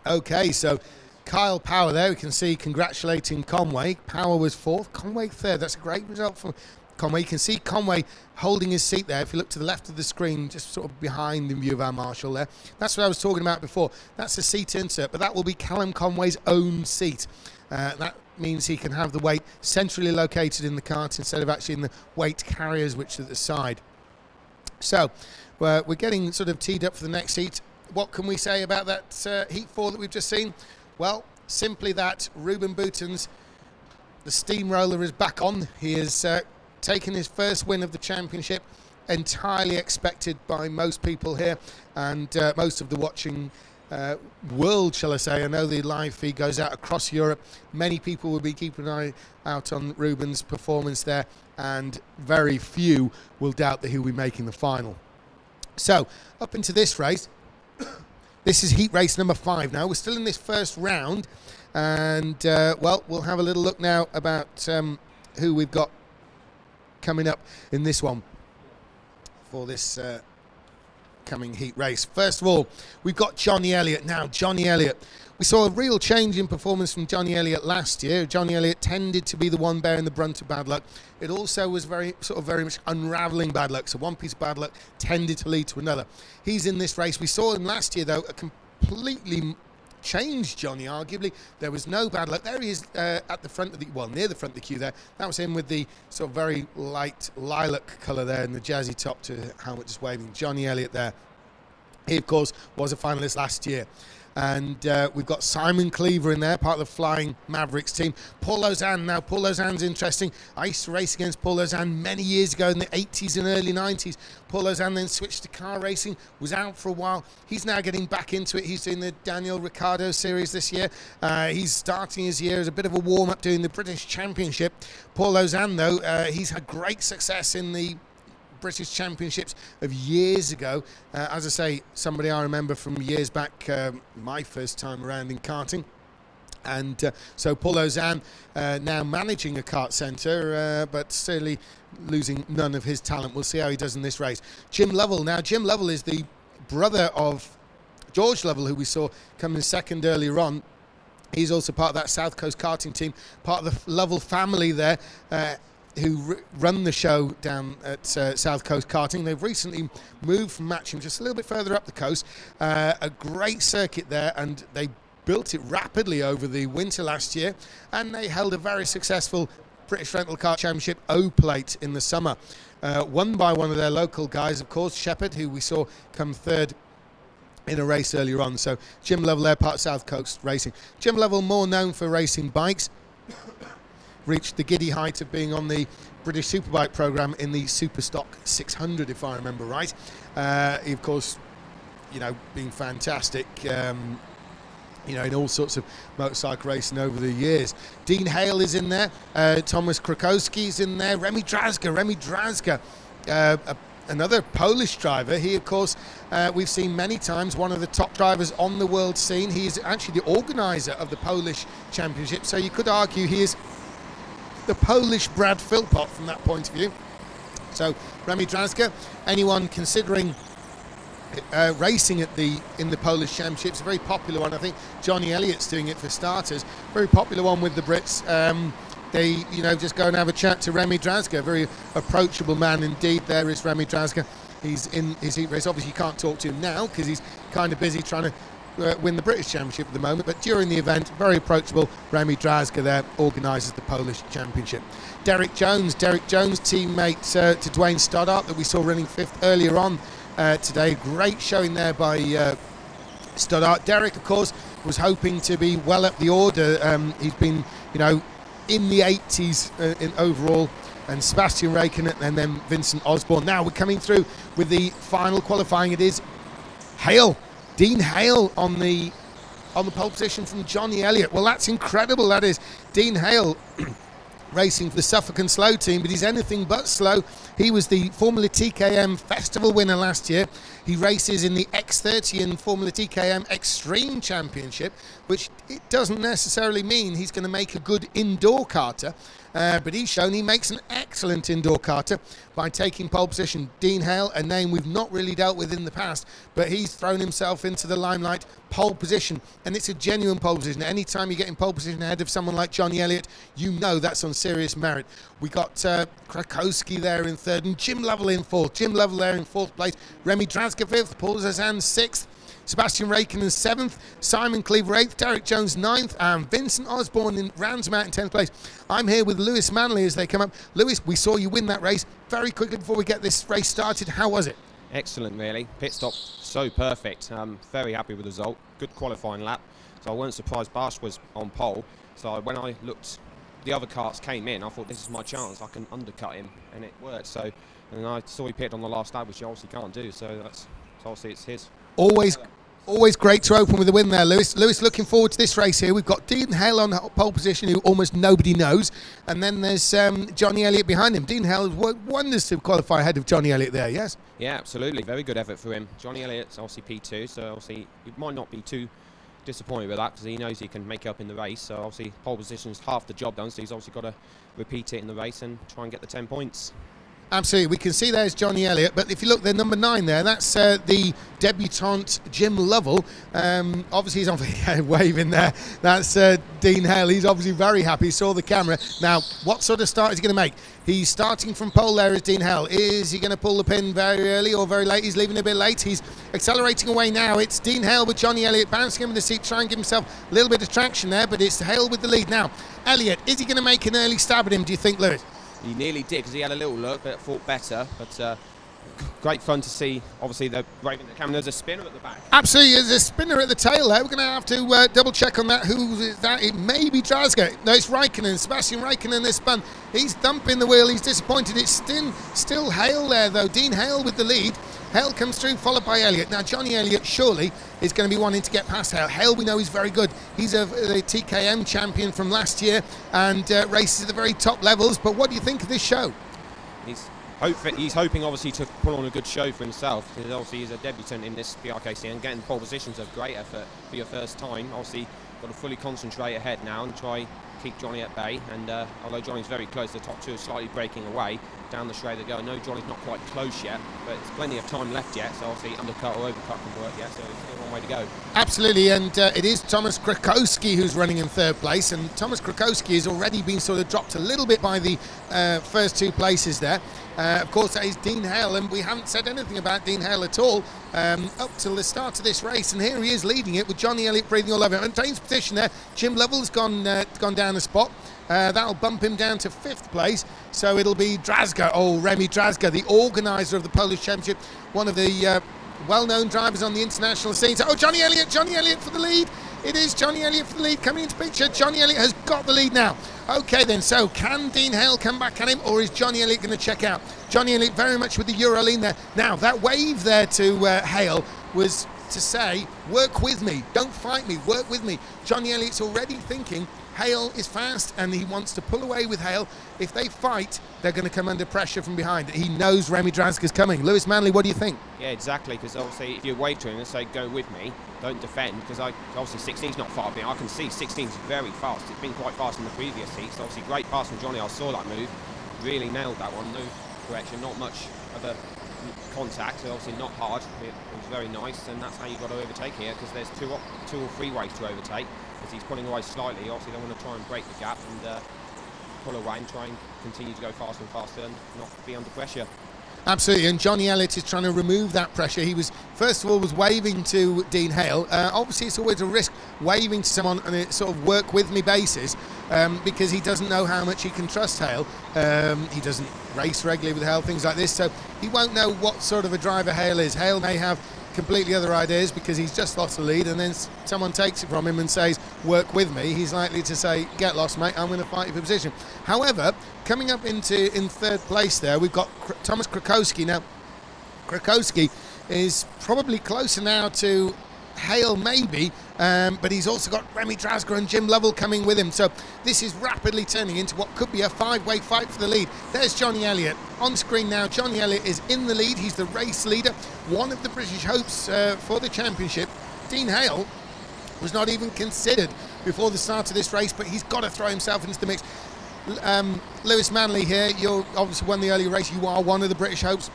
Okay, so Kyle Power there, we can see congratulating Conway. Power was 4th, Conway 3rd. That's a great result for Conway. You can see Conway holding his seat there. If you look to the left of the screen, just sort of behind the view of our marshal there. That's what I was talking about before. That's a seat insert, but that will be Callum Conway's own seat. That means he can have the weight centrally located in the cart instead of actually in the weight carriers, which are at the side. So we're getting sort of teed up for the next heat. What can we say about that Heat 4 that we've just seen? Well, simply that Ruben Boutons, the steamroller is back on. He has taken his first win of the championship, entirely expected by most people here and most of the watching world, shall I say. I know the live feed goes out across Europe. Many people will be keeping an eye out on Ruben's performance there, and very few will doubt that he'll be making the final. So, up into this race. This is heat race number 5 now. We're still in this first round, and well, we'll have a little look now about who we've got coming up in this one for this coming heat race. First of all, we've got Jonny Elliott. Now, Jonny Elliott, we saw a real change in performance from Jonny Elliott last year. Jonny Elliott tended to be the one bearing the brunt of bad luck. It also was very much unravelling bad luck. So one piece of bad luck tended to lead to another. He's in this race. We saw him last year, though, a completely changed Jonny, arguably. There was no bad luck. There he is at the front of the, well, near the front of the queue there. That was him with the sort of very light lilac colour there and the jazzy top to helmet just waving. Jonny Elliott there. He, of course, was a finalist last year. And we've got Simon Cleaver in there, part of the Flying Mavericks team. Paul Ozanne. Now, Paul Ozanne's interesting. I used to race against Paul Ozanne many years ago in the 80s and early 90s. Paul Ozanne then switched to car racing, was out for a while. He's now getting back into it. He's doing the Daniel Ricciardo series this year. He's starting his year as a bit of a warm-up doing the British Championship. Paul Ozanne, though, he's had great success in the British Championships of years ago. As I say, somebody I remember from years back, my first time around in karting. And so Paul Ozanne now managing a kart centre, but certainly losing none of his talent. We'll see how he does in this race. Jim Lovell. Now, Jim Lovell is the brother of George Lovell, who we saw coming second earlier on. He's also part of that South Coast karting team, part of the Lovell family there, who run the show down at South Coast Karting. They've recently moved from Matcham just a little bit further up the coast. A great circuit there, and they built it rapidly over the winter last year, and they held a very successful British Rental Car Championship O-Plate in the summer. Won by one of their local guys, of course, Shepherd, who we saw come third in a race earlier on. So Jim Lovell there, part of South Coast Racing. Jim Lovell, more known for racing bikes, reached the giddy height of being on the British Superbike programme in the Superstock 600, if I remember right. He, of course, you know, being fantastic, you know, in all sorts of motorcycle racing over the years. Dean Hale is in there. Tomasz Krakowski is in there. Remy Drazga, another Polish driver. He, of course, we've seen many times, one of the top drivers on the world scene. He is actually the organiser of the Polish Championship, so you could argue he is the Polish Brad Philpott from that point of view. So Remy Drazga, anyone considering racing in the Polish Championships, a very popular one. I think Jonny Elliott's doing it for starters. Very popular one with the Brits. They, you know, just go and have a chat to Remy Drazga. A very approachable man indeed. There is Remy Drazga. He's in his heat race. Obviously, you can't talk to him now because he's kind of busy trying to win the British Championship at the moment, but during the event, very approachable. Remy Drazga there organises the Polish Championship. Derek Jones, teammate to Dwayne Stoddart that we saw running 5th earlier on today. Great showing there by Stoddart. Derek, of course, was hoping to be well up the order. He's been, you know, in the 80s in overall, and Sebastian Raikkonen and then Vincent Osborne. Now we're coming through with the final qualifying. It is Hale. Dean Hale on the pole position from Jonny Elliott. Well, that's incredible, that is. Dean Hale racing for the Suffolk and Slow team, but he's anything but slow. He was the Formula TKM Festival winner last year. He races in the X30 and Formula TKM Extreme Championship, which it doesn't necessarily mean he's going to make a good indoor karter, but he's shown he makes an excellent indoor karter by taking pole position. Dean Hale, a name we've not really dealt with in the past, but he's thrown himself into the limelight, pole position, and it's a genuine pole position. Anytime you get in pole position ahead of someone like Jonny Elliott, you know that's on serious merit. We got Krakowski there in third, and Jim Lovell in fourth. Jim Lovell there in fourth place. Remy Drasga fifth, Paul Ozanne sixth, Sebastian Raikkonen seventh, Simon Cleaver eighth, Derek Jones ninth, and Vincent Osborne rounds him out in 10th place. I'm here with Lewis Manley as they come up. Lewis, we saw you win that race. Very quickly before we get this race started, how was it? Excellent, really. Pit stop so perfect. Very happy with the result. Good qualifying lap. So I wasn't surprised Barsh was on pole. So when I looked, the other carts came in, I thought this is my chance. I can undercut him, and it worked. So, and I saw he pitted on the last lap, which he obviously can't do. So obviously it's his. Always great to open with a win there, Lewis. Lewis, looking forward to this race here. We've got Dean Hale on pole position, who almost nobody knows, and then there's Jonny Elliott behind him. Dean Hale worked wonders to qualify ahead of Jonny Elliott there, yes? Yeah, absolutely. Very good effort for him. Jonny Elliott's obviously P2, so obviously he might not be too disappointed with that because he knows he can make it up in the race. So obviously pole position's half the job done, so he's obviously got to repeat it in the race and try and get the 10 points. Absolutely, we can see there's Jonny Elliott, but if you look, there, number 9 there, that's the debutant Jim Lovell. Obviously he's on waving there. That's Dean Hale. He's obviously very happy. He saw the camera. Now, what sort of start is he going to make? He's starting from pole there as Dean Hale. Is he going to pull the pin very early or very late? He's leaving a bit late. He's accelerating away now. It's Dean Hale with Jonny Elliott bouncing him in the seat, trying to give himself a little bit of traction there, but it's Hale with the lead. Now, Elliott, is he going to make an early stab at him, do you think, Lewis? He nearly did because he had a little look, but thought better. But great fun to see. Obviously, they're waving the camera. There's a spinner at the back. Absolutely, there's a spinner at the tail there. We're going to have to double check on that. Who is that? It may be Drasga. No, it's Raikkonen. Sebastian Raikkonen this spun. He's thumping the wheel. He's disappointed. It's still Hale there, though. Dean Hale with the lead. Hale comes through, followed by Elliott. Now, Jonny Elliott surely is going to be wanting to get past Hale. Hale, we know he's very good. He's a TKM champion from last year and races at the very top levels. But what do you think of this show? He's hoping, obviously, to put on a good show for himself. Because obviously, he's a debutant in this BRKC, and getting pole positions is a great effort for your first time. Obviously, got to fully concentrate ahead now and try keep Jonny at bay. And although Johnny's very close, the top two are slightly breaking away down the straight they go. I know Johnny's not quite close yet, but there's plenty of time left yet. So obviously, undercut or overcut can work yet. So it's still a long way to go. Absolutely, and it is Tomasz Krakowski who's running in third place, and Tomasz Krakowski has already been sort of dropped a little bit by the first two places there. Of course, that is Dean Hale, and we haven't said anything about Dean Hale at all up till the start of this race, and here he is leading it with Jonny Elliott breathing all over him. And Dane's position there, Jim Lovell's gone down a spot. That'll bump him down to 5th place, so it'll be Drasga, Remy Drasga, the organiser of the Polish Championship, one of the well-known drivers on the international scene. So, Jonny Elliott for the lead. It is Jonny Elliott for the lead coming into picture. Jonny Elliott has got the lead now. Okay then, so can Dean Hale come back at him, or is Jonny Elliott going to check out? Jonny Elliott very much with the Euro lean there. Now, that wave there to Hale was to say, work with me, don't fight me, work with me. Jonny Elliott's already thinking Hale is fast and he wants to pull away with Hale. If they fight, they're going to come under pressure from behind. He knows Remy Drasga's coming. Lewis Manley, what do you think? Yeah, exactly, because obviously if you wave to him and say, go with me, don't defend, because obviously 16's not far behind. I can see 16's very fast. It's been quite fast in the previous heats. So obviously great pass from Jonny. I saw that move. Really nailed that one. No correction, not much of a contact, so obviously not hard. It was very nice, and that's how you've got to overtake here, because there's two or three ways to overtake. As he's pulling away slightly, obviously they want to try and break the gap and pull away and try and continue to go faster and faster and not be under pressure. Absolutely, and Jonny Elliott is trying to remove that pressure. He was, first of all, was waving to Dean Hale. Obviously, it's always a risk waving to someone on a sort of work-with-me basis because he doesn't know how much he can trust Hale. He doesn't race regularly with Hale, things like this, so he won't know what sort of a driver Hale is. Hale may have completely other ideas because he's just lost the lead, and then someone takes it from him and says, work with me. He's likely to say, get lost, mate, I'm going to fight you for position. However, coming up in 3rd place there, we've got Tomasz Krakowski. Now, Krakowski is probably closer now to Hale maybe, but he's also got Remy Drasger and Jim Lovell coming with him. So this is rapidly turning into what could be a five-way fight for the lead. There's Jonny Elliott on screen now. Jonny Elliott is in the lead. He's the race leader, one of the British hopes for the championship. Dean Hale was not even considered before the start of this race, but he's got to throw himself into the mix. Lewis Manley here, you're obviously won the early race. You are one of the British hopes.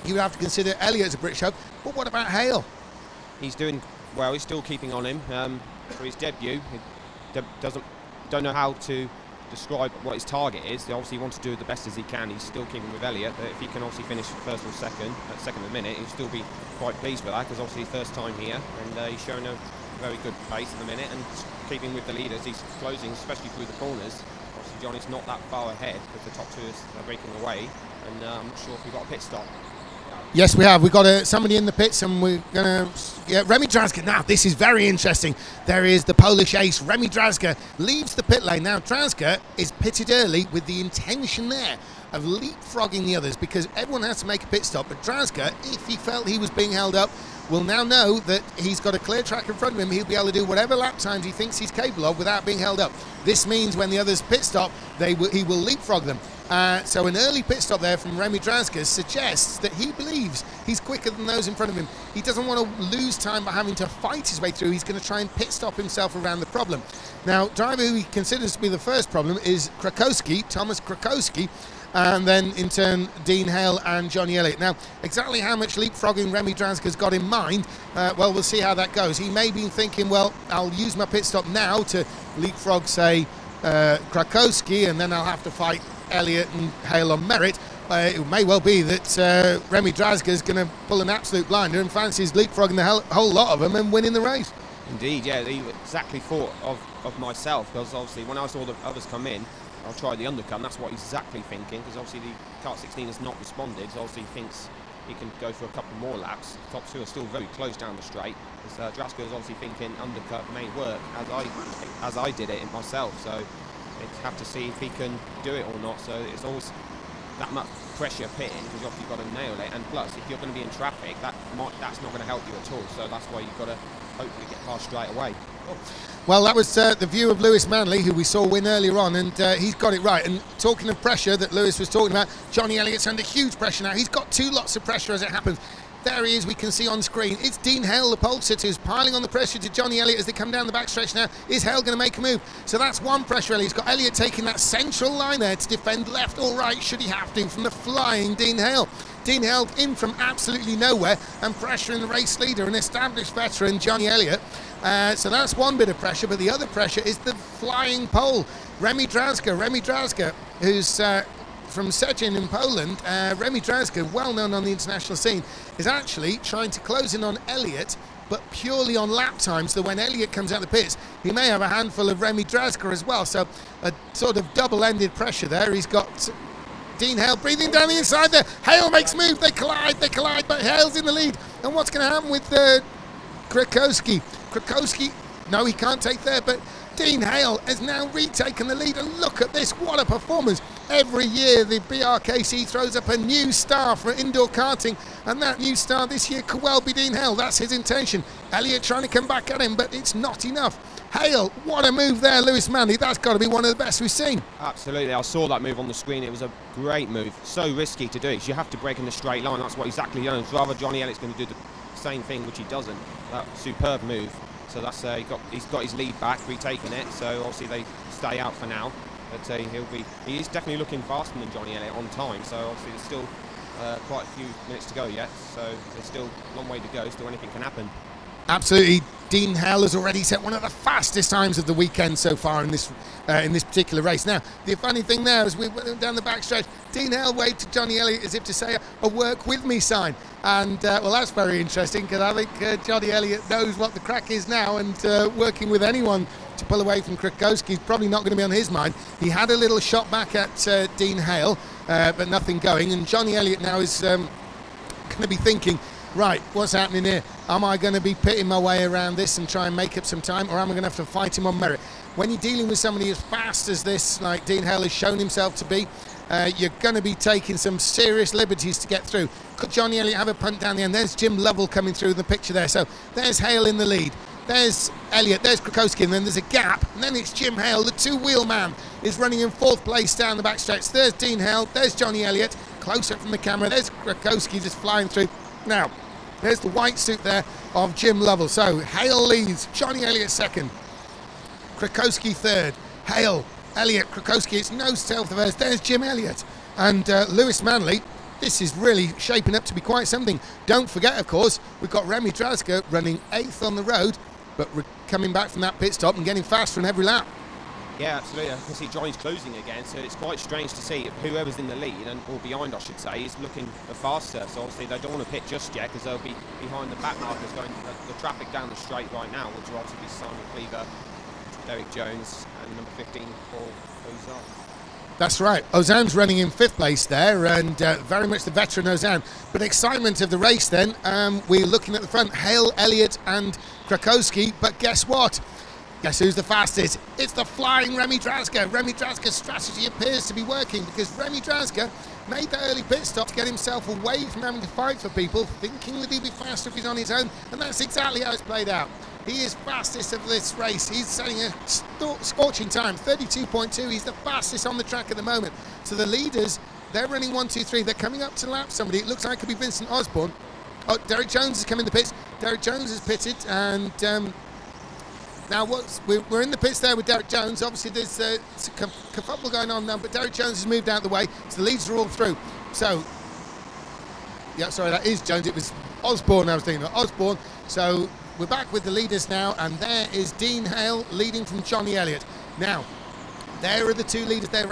You would have to consider Elliott as a British hope, but what about Hale? He's doing well. He's still keeping on him for his debut. He don't know how to describe what his target is. He obviously wants to do the best as he can. He's still keeping with Elliott. But if he can obviously finish first or second at the minute, he'll still be quite pleased with that, because obviously first time here, and he's showing a very good pace at the minute and keeping with the leaders. He's closing, especially through the corners. Obviously Johnny's not that far ahead because the top two are breaking away, and I'm not sure if we've got a pit stop. Yes, we have. We've got somebody in the pits, and we're going to... Remy Drasger. Now, this is very interesting. There is the Polish ace. Remy Drasger leaves the pit lane. Now, Drasger is pitted early with the intention there of leapfrogging the others, because everyone has to make a pit stop. But Drasger, if he felt he was being held up, will now know that he's got a clear track in front of him. He'll be able to do whatever lap times he thinks he's capable of without being held up. This means when the others pit stop, he will leapfrog them. So an early pit stop there from Remy Drasger suggests that he believes he's quicker than those in front of him. He doesn't want to lose time by having to fight his way through. He's going to try and pit stop himself around the problem. Now, driver who he considers to be the first problem is Krakowski, Tomasz Krakowski, and then in turn Dean Hale and Jonny Elliott. Now, exactly how much leapfrogging Remy Drasger's got in mind, well, we'll see how that goes. He may be thinking, well, I'll use my pit stop now to leapfrog, say, Krakowski, and then I'll have to fight Elliott and Hale on merit. It may well be that Remy Drasger's going to pull an absolute blinder and fancies leapfrogging the whole lot of them and winning the race. Indeed, yeah, he exactly thought of myself, because obviously when I saw the others come in, I'll try the undercut. That's what he's exactly thinking, because obviously the kart 16 has not responded, so obviously he thinks he can go for a couple more laps. The top two are still very close down the straight. Drasger is obviously thinking undercut may work, as I did it myself, so they have to see if he can do it or not. So it's always that much pressure pitting, because obviously you've got to nail it, and plus if you're going to be in traffic, that's not going to help you at all, so that's why you've got to hopefully get past straight away. Well, that was the view of Lewis Manley, who we saw win earlier on, and he's got it right. And talking of pressure that Lewis was talking about, Jonny Elliott's under huge pressure now. He's got two lots of pressure as it happens. There he is, we can see on screen. It's Dean Hale, the pole sitter, who's piling on the pressure to Jonny Elliott as they come down the backstretch now. Is Hale going to make a move? So that's one pressure. He's got Elliott taking that central line there to defend left or right, should he have to, from the flying Dean Hale. Dean Hale in from absolutely nowhere and pressuring the race leader, an established veteran, Jonny Elliott. So that's one bit of pressure, but the other pressure is the flying pole. Remy Drasger, who's from Szczecin in Poland. Remy Drasger, well known on the international scene, is actually trying to close in on Elliott, but purely on lap time, so when Elliott comes out the pits, he may have a handful of Remy Drasger as well. So a sort of double-ended pressure there. He's got Dean Hale breathing down the inside there. Hale makes move, they collide, but Hale's in the lead. And what's going to happen with Krakowski? Krakowski, no, he can't take there, but Dean Hale has now retaken the lead, and look at this, what a performance. Every year the BRKC throws up a new star for indoor karting, and that new star this year could well be Dean Hale. That's his intention. Elliott trying to come back at him, but it's not enough. Hale, what a move there, Lewis Manley. That's got to be one of the best we've seen. Absolutely, I saw that move on the screen. It was a great move. So risky to do. You have to break in a straight line. That's what exactly he does. Rather, Jonny Elliott's going to do the same thing, which he doesn't. That superb move. So that's he's got his lead back, retaking it. So obviously they stay out for now. But he is definitely looking faster than Jonny Elliott on time. So obviously there's still quite a few minutes to go yet. So there's still a long way to go. Still anything can happen. Absolutely. Dean Hale has already set one of the fastest times of the weekend so far in this particular race. Now, the funny thing there is we went down the backstretch, Dean Hale waved to Jonny Elliott as if to say a work with me sign. And, well, that's very interesting, because I think Jonny Elliott knows what the crack is now, and working with anyone to pull away from Krakowski is probably not going to be on his mind. He had a little shot back at Dean Hale, but nothing going. And Jonny Elliott now is going to be thinking, right, what's happening here? Am I going to be pitting my way around this and try and make up some time, or am I going to have to fight him on merit? When you're dealing with somebody as fast as this, like Dean Hale has shown himself to be, you're going to be taking some serious liberties to get through. Could Jonny Elliott have a punt down the end? There's Jim Lovell coming through in the picture there. So there's Hale in the lead. There's Elliott, there's Krakowski, and then there's a gap. And then it's Jim Hale, the two-wheel man, is running in 4th place down the backstretch. There's Dean Hale, there's Jonny Elliott, close up from the camera. There's Krakowski just flying through. Now, there's the white suit there of Jim Lovell. So Hale leads, Jonny Elliott second, Krakowski third, Hale, Elliott, Krakowski. It's nose to tail for the first. There's Jim Elliott and Lewis Manley. This is really shaping up to be quite something. Don't forget, of course, we've got Remy Draska running 8th on the road, but we're coming back from that pit stop and getting faster in every lap. Yeah, absolutely. I can see Johnny's closing again, so it's quite strange to see whoever's in the lead, or behind I should say, is looking faster. So obviously they don't want to pit just yet because they'll be behind the back markers going the traffic down the straight right now, which will obviously be Simon Cleaver, Derek Jones and number 15, Paul Ozanne. That's right. Ozanne's running in 5th place there, and very much the veteran Ozanne. But excitement of the race then, we're looking at the front, Hale, Elliott and Krakowski, but guess what? Guess who's the fastest? It's the flying Remy Draska. Remy Draska's strategy appears to be working because Remy Draska made that early pit stop to get himself away from having to fight for people, thinking that he'd be faster if he's on his own, and that's exactly how it's played out. He is fastest of this race. He's setting a scorching time, 32.2. He's the fastest on the track at the moment. So the leaders, they're running 1, 2, 3. They're coming up to lap somebody. It looks like it could be Vincent Osborne. Oh, Derek Jones is coming to pits. Derek Jones is pitted, and now we're in the pits there with Derek Jones. Obviously there's a kerfuffle going on now, but Derek Jones has moved out of the way, so the leads are all through. So, yeah, sorry, that is Jones. It was Osborne I was thinking of. Osborne. So we're back with the leaders now, and there is Dean Hale leading from Jonny Elliott. Now, there are the two leaders. They're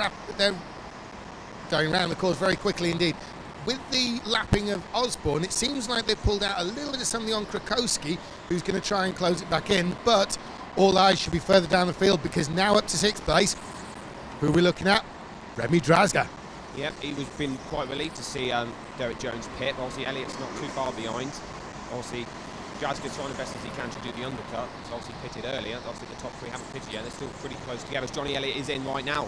going around the course very quickly indeed. With the lapping of Osborne, it seems like they've pulled out a little bit of something on Krakowski, who's going to try and close it back in, but all eyes should be further down the field because now up to 6th place, who are we looking at? Remy Draska. Yep, he was been quite relieved to see Derek Jones pit. Obviously, Elliott's not too far behind. Obviously, Draska's trying the best as he can to do the undercut. He's obviously pitted earlier. Obviously, the top 3 haven't pitted yet. They're still pretty close together. Jonny Elliott is in right now.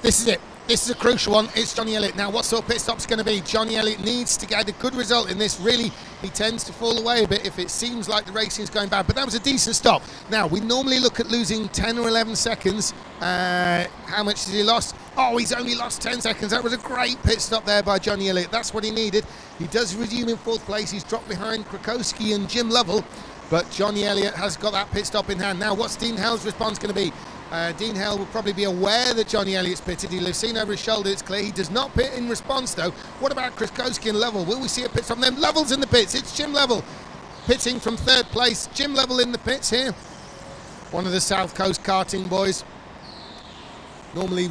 This is it. This is a crucial one. It's Jonny Elliott. Now, what sort of pit stop's going to be? Jonny Elliott needs to get a good result in this. Really, he tends to fall away a bit if it seems like the racing's going bad. But that was a decent stop. Now, we normally look at losing 10 or 11 seconds. How much has he lost? Oh, he's only lost 10 seconds. That was a great pit stop there by Jonny Elliott. That's what he needed. He does resume in 4th place. He's dropped behind Krakowski and Jim Lovell. But Jonny Elliott has got that pit stop in hand. Now, what's Dean Hale's response going to be? Dean Hale will probably be aware that Jonny Elliott's pitted. He'll have seen over his shoulder, it's clear. He does not pit in response, though. What about Krakowski and Lovell? Will we see a pit from them? Lovell's in the pits. It's Jim Lovell pitting from 3rd place. Jim Lovell in the pits here. One of the South Coast karting boys. Normally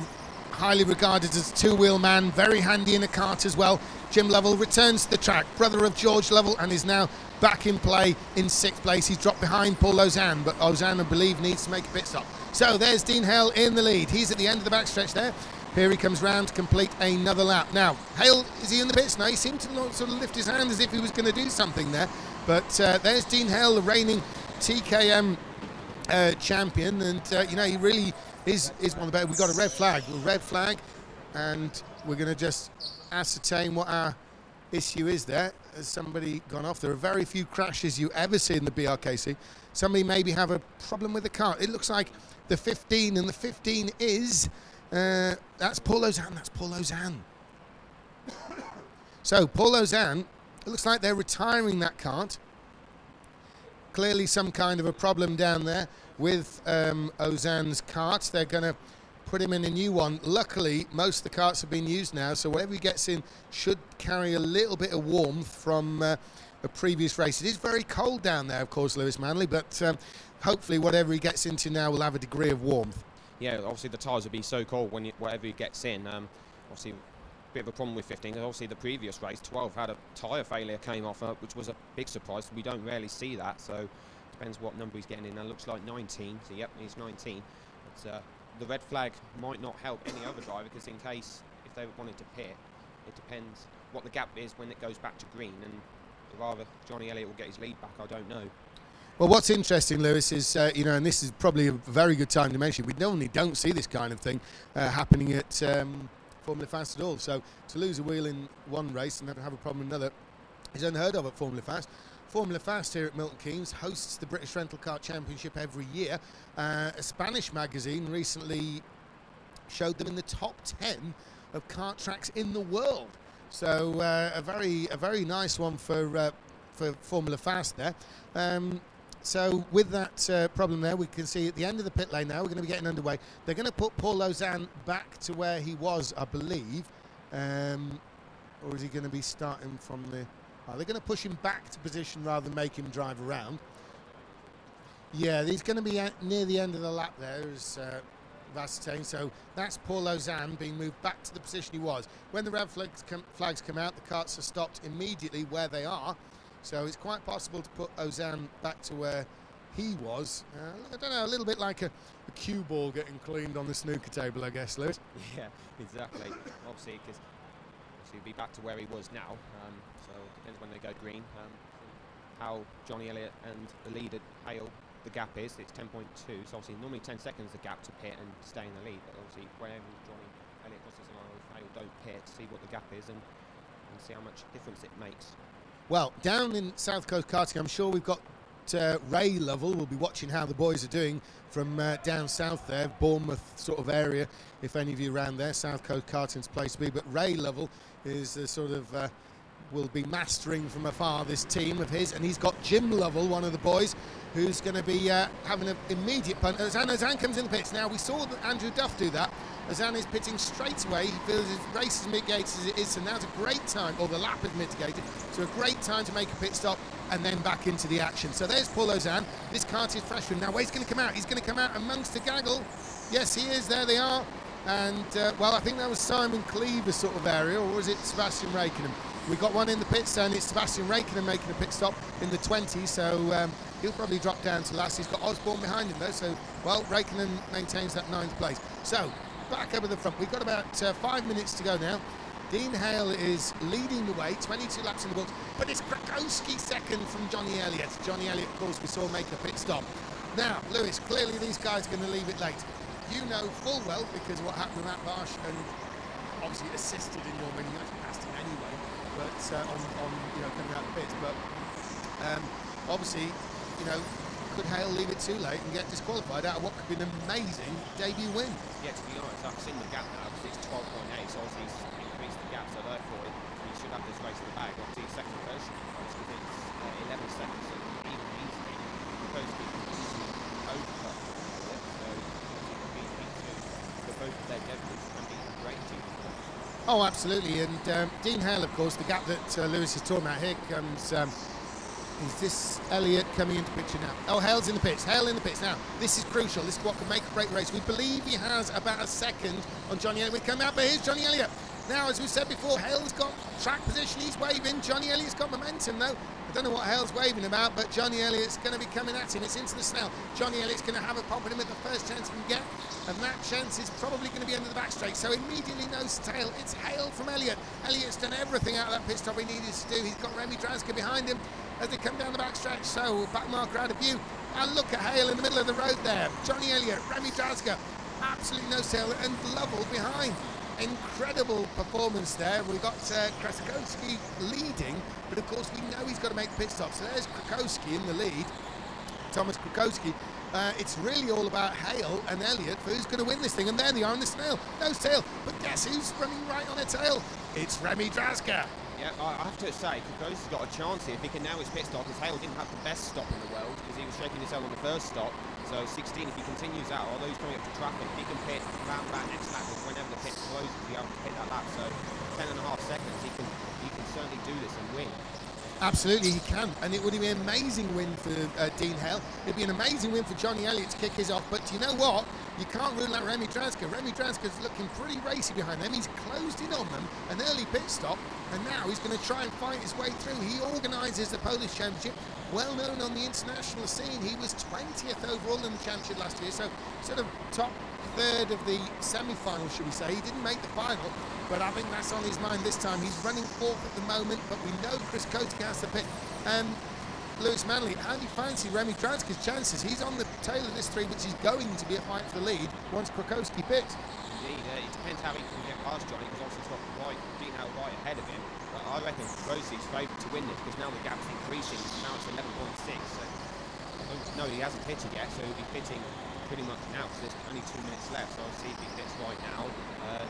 highly regarded as a two-wheel man. Very handy in a kart as well. Jim Lovell returns to the track. Brother of George Lovell, and is now back in play in 6th place. He's dropped behind Paul Ozanne, but Ozanne, I believe, needs to make a pit stop. So there's Dean Hale in the lead. He's at the end of the backstretch there. Here he comes round to complete another lap. Now, Hale, is he in the pits? No, he seemed to sort of lift his hand as if he was going to do something there. But there's Dean Hale, the reigning TKM champion, and he really is one of the better. We've got a red flag, and we're going to just ascertain what our issue is there. Has somebody gone off? There are very few crashes you ever see in the BRKC. Somebody maybe have a problem with the car. It looks like the 15, and the 15 is that's Paul Ozanne. So Paul Ozanne, it looks like they're retiring that kart. Clearly some kind of a problem down there with Ozanne's kart. They're going to put him in a new one. Luckily, most of the karts have been used now, so whatever he gets in should carry a little bit of warmth from a previous race. It is very cold down there, of course, Lewis Manley, but hopefully whatever he gets into now will have a degree of warmth. Yeah, obviously the tyres will be so cold when whatever he gets in. Obviously, a bit of a problem with 15. Obviously, the previous race, 12, had a tyre failure came off, which was a big surprise. We don't rarely see that, so depends what number he's getting in. Now, looks like 19, so yep, he's 19. But, the red flag might not help any other driver because in case if they wanted to pit, it depends what the gap is when it goes back to green, and rather Jonny Elliott will get his lead back. I don't know. Well, what's interesting, Lewis, is and this is probably a very good time to mention, we normally don't see this kind of thing happening at Formula Fast at all. So to lose a wheel in one race and then have a problem in another is unheard of at Formula Fast. Formula Fast here at Milton Keynes hosts the British Rental Car Championship every year. A Spanish magazine recently showed them in the top 10 of kart tracks in the world. So a very nice one for Formula Fast there. So with that problem there, we can see at the end of the pit lane now, we're going to be getting underway. They're going to put Paul Ozanne back to where he was, I believe. Or is he going to be starting from the... Oh, they're going to push him back to position rather than make him drive around. Yeah, he's going to be near the end of the lap there, as Vastain. So that's Paul Ozanne being moved back to the position he was. When the red flags come out, the karts are stopped immediately where they are. So it's quite possible to put Ozanne back to where he was. I don't know, a little bit like a cue ball getting cleaned on the snooker table, I guess, Lewis. Yeah, exactly. Obviously, because he'll be back to where he was now. So it depends when they go green. How Jonny Elliott and the leader Hale, the gap is. It's 10.2. So obviously normally 10 seconds the gap to pit and stay in the lead. But obviously whenever Jonny Elliott crosses the line with Hale, don't pit, see what the gap is and see how much difference it makes. Well, down in South Coast Karting, I'm sure we've got Ray Lovell. We'll be watching how the boys are doing from down south there, Bournemouth sort of area, if any of you around there. South Coast Karting's place to be. But Ray Lovell is sort of... will be mastering from afar this team of his, and he's got Jim Lovell, one of the boys, who's going to be having an immediate punt. Ozanne comes in the pits. Now, we saw that Andrew Duff do that. Ozanne is pitting straight away. He feels his race is mitigated as it is, so now's a great time, or the lap is mitigated, so a great time to make a pit stop and then back into the action. So there's Paul Ozanne. This kart is fresh for him. Now, where's he going to come out? He's going to come out amongst the gaggle. Yes, he is. There they are. And, well, I think that was Simon Cleaver sort of area, or was it Sebastian Raikkonen? We got one in the pits, and it's Sebastian Raikkonen making a pit stop in the 20s, so he'll probably drop down to last. He's got Osborne behind him, though, so, well, Raikkonen maintains that 9th place. So, back over the front. We've got about 5 minutes to go now. Dean Hale is leading the way, 22 laps in the books, but it's Krakowski second from Jonny Elliott. Jonny Elliott, of course, we saw make a pit stop. Now, Lewis, clearly these guys are going to leave it late. You know full well, because what happened with Matt Marsh, and obviously assisted in your win, you actually passed him anyway, but on you know, coming out of the pits. But obviously, you know, could Hale leave it too late and get disqualified out of what could be an amazing debut win? Yeah, to be honest, I've seen the gap now because it's 12.8, so obviously he's increased the gap, so therefore he should have this race in the bag. Obviously, second version within 11 seconds, so even easily, because he can easily over. Both of their debuts can be a great team. Oh, absolutely. And Dean Hale, of course, the gap that Lewis is talking about. Here comes, is this Elliott coming into picture now? Oh, Hale's in the pits. Hale in the pits. Now, this is crucial. This is what can make a great race. We believe he has about a second on Jonny Elliott. We come out, but here's Jonny Elliott. Now, as we said before, Hale's got track position. He's waving. Jonny Elliott's got momentum, though. I don't know what Hale's waving about, but Jonny Elliott's going to be coming at him. It's into the snell. Jonny Elliott's going to have a pop at him at the first chance he can get, and that chance is probably going to be under the back straight. So immediately nose to tail. It's Hale from Elliott. Elliott's done everything out of that pit stop he needed to do. He's got Remy Draska behind him as they come down the back stretch. So back marker out of view. And look at Hale in the middle of the road there. Jonny Elliott, Remy Draska, absolutely nose to tail, and Lovell behind. Incredible performance there. We've got Krakowski leading, but of course we know he's got to make the pit stop. So there's Krakowski in the lead, Tomasz Krakowski. It's really all about Hale and Elliott for who's going to win this thing. And there they are in the snail, nose tail. But guess who's running right on a tail? It's Remy Draska. Yeah, I have to say, Krakowski's got a chance here if he can now his pit stop, because Hale didn't have the best stop in the world because he was shaking his tail on the first stop. So 16, if he continues out, although he's coming up to traffic, he can pit round that next lap whenever the pit closes, he'll be able to pit that lap. So 10.5 seconds, he can certainly do this and win. Absolutely, he can, and it would be an amazing win for Dean Hale. It'd be an amazing win for Jonny Elliott to kick his off, but you know what? You can't rule out Remy Draska. Remy Draska's looking pretty racy behind them. He's closed in on them, an early pit stop, and now he's going to try and fight his way through. He organises the Polish Championship, well known on the international scene. He was 20th overall in the championship last year, so sort of top third of the semi-final, should we say. He didn't make the final, but I think that's on his mind this time. He's running fourth at the moment, but we know Krakowski has to pit. Lewis Manley, how do you fancy Remy Draska's chances? He's on the tail of this three, which is going to be a fight for the lead once Krakowski pits. indeed. It depends how he can get past Jonny, because obviously he's got Dean Hale right ahead of him. But I reckon Krakowski's favourite to win this, because now the gap's increasing. Now it's 11.6. So no, he hasn't pitted yet, so he'll be pitting pretty much now, because there's only 2 minutes left. So I'll see if he pits right now.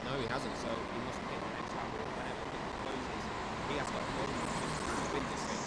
No, he hasn't, so he must pit the next lap or whenever it closes. He has got to win this thing.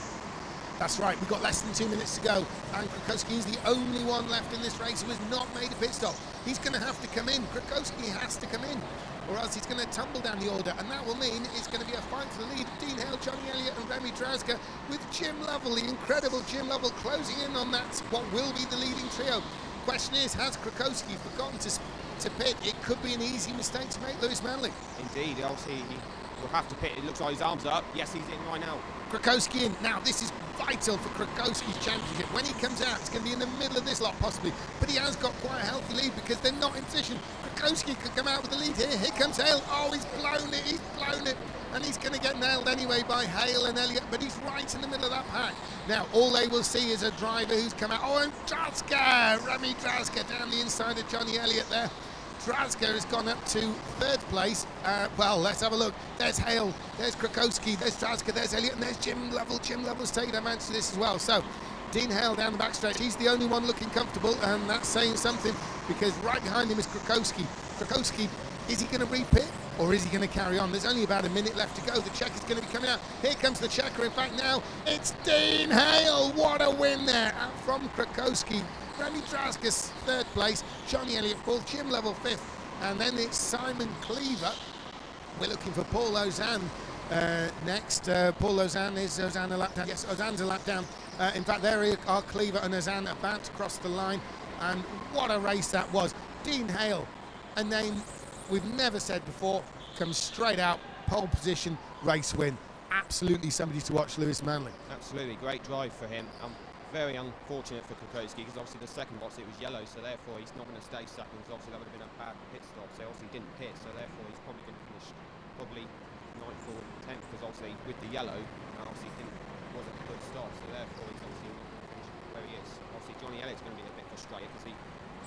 That's right, we've got less than 2 minutes to go, and Krakowski is the only one left in this race who has not made a pit stop. He's going to have to come in. Krakowski has to come in, or else he's going to tumble down the order, and that will mean it's going to be a fight for the lead. Dean Hale, Jonny Elliott and Remy Drasga, with Jim Lovell, the incredible Jim Lovell, closing in on that, what will be the leading trio. Question is, has Krakowski forgotten to pit? It could be an easy mistake to make, Lewis Manley. Indeed, obviously he will have to pit. It looks like his arms are up. Yes, he's in right now. Krakowski in. Now, this is vital for Krakowski's championship. When he comes out, it's going to be in the middle of this lot, possibly. But he has got quite a healthy lead because they're not in position. Krakowski could come out with the lead here. Here comes Hale. Oh, he's blown it. He's blown it. And he's going to get nailed anyway by Hale and Elliott. But he's right in the middle of that pack. Now, all they will see is a driver who's come out. Oh, and Drasga. Remy Drasga down the inside of Jonny Elliott there. Drasga has gone up to 3rd place. Well, let's have a look. There's Hale, there's Krakowski, there's Drasga, there's Elliott, and there's Jim Lovell. Jim Lovell's taken advantage of this as well. So, Dean Hale down the backstretch. He's the only one looking comfortable, and that's saying something because right behind him is Krakowski. Krakowski, is he going to repit or is he going to carry on? There's only about a minute left to go. The check is going to be coming out. Here comes the checker. In fact, now it's Dean Hale. What a win there from Krakowski. Remy Drasga's 3rd place, Jonny Elliott 4th, Jim Lovell 5th, and then it's Simon Cleaver. We're looking for Paul Ozanne next. Paul Ozanne, is Ozanne a lap down? Yes, Ozanne's a lap down. In fact, there are Cleaver and Ozanne about to cross the line, and what a race that was. Dean Hale, a name we've never said before, comes straight out, pole position, race win. Absolutely somebody to watch, Lewis Manley. Absolutely, great drive for him. Very unfortunate for Krakowski because obviously the second box it was yellow, so therefore he's not going to stay second. So obviously that would have been a bad pit stop. So obviously he didn't pit, so therefore he's probably going to finish 9th or 10th because obviously with the yellow, obviously wasn't a good stop. So therefore he's obviously not going to finish where he is. Obviously Jonny Elliott's going to be a bit frustrated because he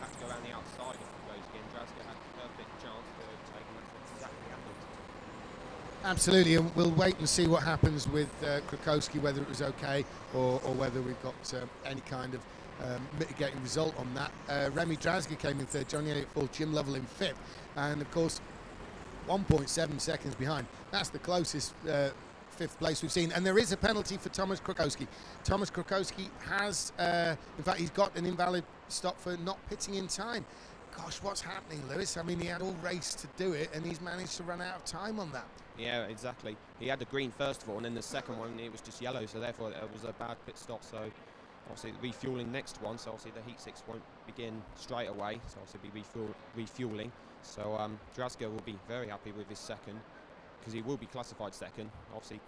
had to go around the outside of Krakowski, and Drasga had a perfect chance to overtake, and that's what exactly happened. Absolutely, and we'll wait and see what happens with Krakowski, whether it was okay or whether we've got any kind of mitigating result on that. Remy Drasga came in 3rd, Jonny Elliott 4th, Jim Lovell in 5th, and of course 1.7 seconds behind. That's the closest 5th place we've seen, and there is a penalty for Tomasz Krakowski. Tomasz Krakowski has, in fact, he's got an invalid stop for not pitting in time. Gosh, what's happening, Lewis? I mean, he had all race to do it, and he's managed to run out of time on that. Yeah, exactly. He had the green first of all, and then the second one, it was just yellow, so therefore it was a bad pit stop. So obviously the refueling next one, so obviously the heat 6 won't begin straight away, so obviously be refueling. So Drasga will be very happy with his second, because he will be classified second. Obviously